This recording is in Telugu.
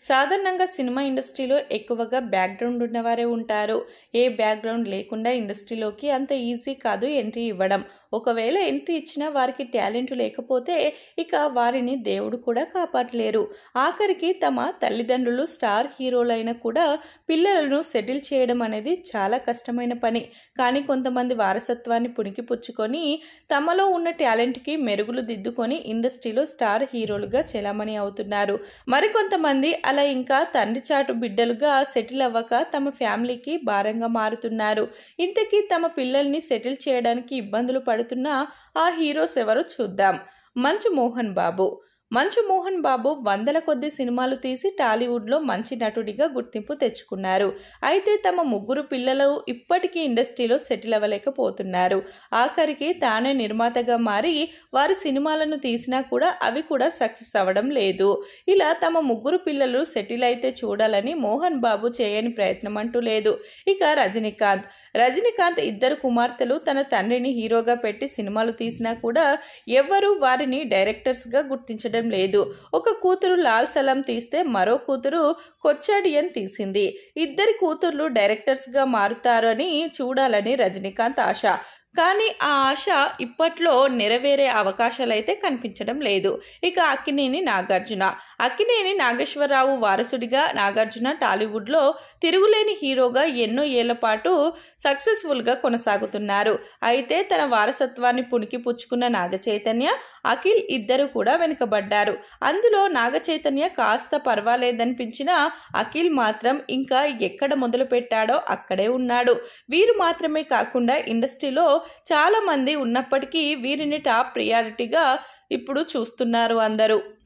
సాధారణంగా సినిమా ఇండస్ట్రీలో ఎక్కువగా బ్యాక్గ్రౌండ్ ఉన్నవారే ఉంటారు. ఏ బ్యాక్గ్రౌండ్ లేకుండా ఇండస్ట్రీలోకి అంత ఈజీ కాదు ఎంట్రీ ఇవ్వడం. ఒకవేళ ఎంట్రీ ఇచ్చినా వారికి టాలెంట్ లేకపోతే ఇక వారిని దేవుడు కూడా కాపాడలేరు. ఆఖరికి తమ తల్లిదండ్రులు స్టార్ హీరోలైనా కూడా పిల్లలను సెటిల్ చేయడం అనేది చాలా కష్టమైన పని. కానీ కొంతమంది వారసత్వాన్ని పుణికిపుచ్చుకొని తమలో ఉన్న టాలెంట్కి మెరుగులు దిద్దుకొని ఇండస్ట్రీలో స్టార్ హీరోలుగా చెలామణి అవుతున్నారు. మరికొంతమంది అలా ఇంకా తండ్రి చాటు బిడ్డలుగా సెటిల్ అవ్వక తమ ఫ్యామిలీకి భారంగా మారుతున్నారు. ఇంతకీ తమ పిల్లల్ని సెటిల్ చేయడానికి ఇబ్బందులు పడుతున్న ఆ హీరోస్ ఎవరో చూద్దాం. మంచు మోహన్ బాబు వందల కొద్ది సినిమాలు తీసి టాలీవుడ్లో మంచి నటుడిగా గుర్తింపు తెచ్చుకున్నారు. అయితే తమ ముగ్గురు పిల్లలు ఇప్పటికీ ఇండస్ట్రీలో సెటిల్ అవ్వలేకపోతున్నారు. ఆఖరికి తానే నిర్మాతగా మారి వారి సినిమాలను తీసినా కూడా అవి కూడా సక్సెస్ అవ్వడం లేదు. ఇలా తమ ముగ్గురు పిల్లలు సెటిల్ అయితే చూడాలని మోహన్ బాబు చేయని ప్రయత్నం అంటూ లేదు. ఇక రజనీకాంత్ ఇద్దరు కుమార్తెలు తన తండ్రిని హీరోగా పెట్టి సినిమాలు తీసినా కూడా ఎవ్వరూ వారిని డైరెక్టర్స్గా గుర్తించడం లేదు. ఒక కూతురు లాల్ సలాం తీస్తే మరో కూతురు కొచ్చాడియన్ తీసింది. ఇద్దరి కూతుర్లు డైరెక్టర్స్గా మారుతారని చూడాలని రజనీకాంత్ ఆశ. కానీ ఆ ఆశ ఇప్పట్లో నెరవేరే అవకాశాలైతే కనిపించడం లేదు. ఇక అక్కినేని నాగేశ్వరరావు వారసుడిగా నాగార్జున టాలీవుడ్లో తిరుగులేని హీరోగా ఎన్నో ఏళ్ల పాటు సక్సెస్ఫుల్గా కొనసాగుతున్నారు. అయితే తన వారసత్వాన్ని పుణికిపుచ్చుకున్న నాగచైతన్య, అఖిల్ ఇద్దరు కూడా వెనుకబడ్డారు. అందులో నాగచైతన్య కాస్త పర్వాలేదనిపించినా అఖిల్ మాత్రం ఇంకా ఎక్కడ మొదలు పెట్టాడో అక్కడే ఉన్నాడు. వీరు మాత్రమే కాకుండా ఇండస్ట్రీలో చాలా మంది ఉన్నప్పటికీ వీరిని టాప్ ప్రియారిటీగా ఇప్పుడు చూస్తున్నారు అందరూ.